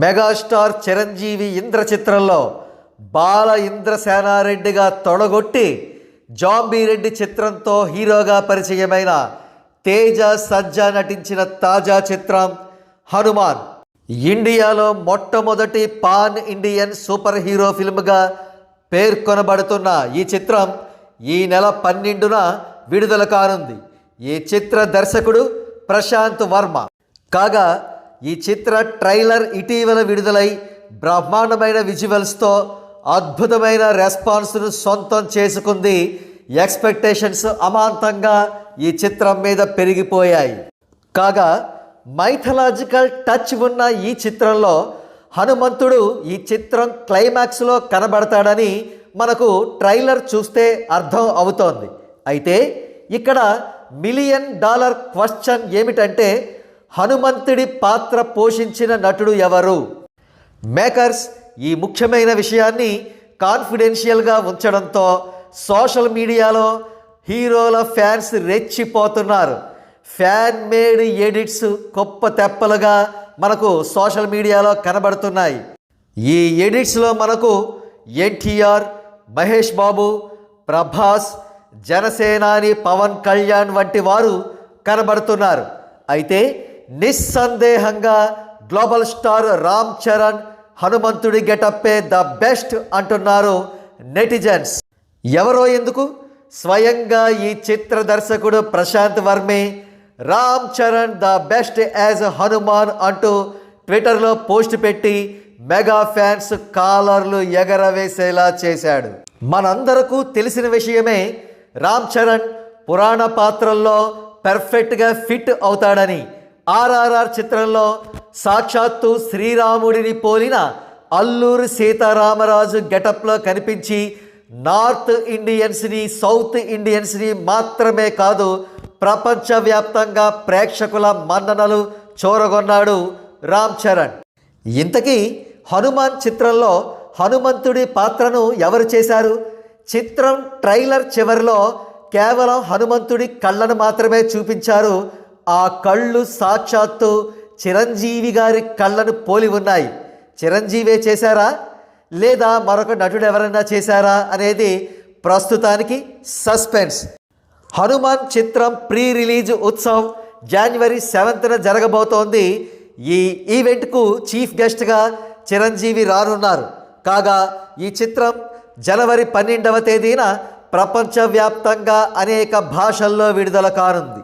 Megastar Chiranjeevi Indra చిత్రంలో బాల ఇంద్రసేనారెడ్డిగా తొడగొట్టి జాంబీరెడ్డి చిత్రంతో హీరోగా పరిచయమైన తేజ సజ్జా నటించిన తాజా చిత్రం హనుమాన్. ఇండియాలో మొట్టమొదటి పాన్ ఇండియన్ సూపర్ హీరో ఫిల్మ్గా పేర్కొనబడుతున్న ఈ చిత్రం ఈ నెల 12న విడుదల కానుంది. ఈ చిత్ర దర్శకుడు ప్రశాంత్ వర్మ. కాగా ఈ చిత్ర ట్రైలర్ ఇటీవల విడుదలై బ్రహ్మాండమైన విజువల్స్తో అద్భుతమైన రెస్పాన్స్ను సొంతం చేసుకుంది. ఎక్స్పెక్టేషన్స్ అమాంతంగా ఈ చిత్రం మీద పెరిగిపోయాయి. కాగా మైథలాజికల్ టచ్ ఉన్న ఈ చిత్రంలో హనుమంతుడు ఈ చిత్రం క్లైమాక్స్లో కనబడతాడని మనకు ట్రైలర్ చూస్తే అర్థం అవుతోంది. అయితే ఇక్కడ $1 మిలియన్ క్వశ్చన్ ఏమిటంటే హనుమంతుడి పాత్ర పోషించిన నటుడు ఎవరు? మేకర్స్ ఈ ముఖ్యమైన విషయాన్ని కాన్ఫిడెన్షియల్గా ఉంచడంతో సోషల్ మీడియాలో హీరోల ఫ్యాన్స్ రెచ్చిపోతున్నారు. ఫ్యాన్ మేడ్ ఎడిట్స్ గొప్ప తెప్పలుగా మనకు సోషల్ మీడియాలో కనబడుతున్నాయి. ఈ ఎడిట్స్లో మనకు ఎన్టీఆర్, మహేష్ బాబు, ప్రభాస్, జనసేనాని పవన్ కళ్యాణ్ వంటి వారు కనబడుతున్నారు. అయితే నిస్సందేహంగా గ్లోబల్ స్టార్ రామ్ చరణ్ హనుమంతుడి గెటప్పే ద బెస్ట్ అంటున్నారు నెటిజన్స్. ఎవరో ఎందుకు, స్వయంగా ఈ చిత్ర దర్శకుడు ప్రశాంత్ వర్మే Ram Charan the best as Hanuman అంటూ ట్విట్టర్లో పోస్ట్ పెట్టి మెగా ఫ్యాన్స్ కాలర్లు ఎగరవేసేలా చేశాడు. మనందరకు తెలిసిన విషయమే రామ్ చరణ్ పురాణ పాత్రల్లో పర్ఫెక్ట్గా ఫిట్ అవుతాడని. RRR చిత్రంలో సాక్షాత్తు శ్రీరాముడిని పోలిన అల్లూరి సీతారామరాజు గెటప్లో కనిపించి నార్త్ ఇండియన్స్ని, సౌత్ ఇండియన్స్ని మాత్రమే కాదు ప్రపంచవ్యాప్తంగా ప్రేక్షకుల మన్ననలు చూరగొన్నాడు రామ్ చరణ్. ఇంతకీ హనుమాన్ చిత్రంలో హనుమంతుడి పాత్రను ఎవరు చేశారు? చిత్రం ట్రైలర్ చివరిలో కేవలం హనుమంతుడి కళ్ళను మాత్రమే చూపించారు. ఆ కళ్ళు సాక్షాత్తు చిరంజీవి గారి కళ్ళను పోలి ఉన్నాయి. చిరంజీవే చేశారా లేదా మరొక నటుడు ఎవరైనా చేశారా అనేది ప్రస్తుతానికి సస్పెన్స్. హనుమాన్ చిత్రం ప్రీ రిలీజ్ ఉత్సవం జనవరి 7న జరగబోతోంది. ఈ ఈవెంట్కు చీఫ్ గెస్ట్గా చిరంజీవి రానున్నారు. కాగా ఈ చిత్రం జనవరి 12వ తేదీన ప్రపంచవ్యాప్తంగా అనేక భాషల్లో విడుదల కానుంది.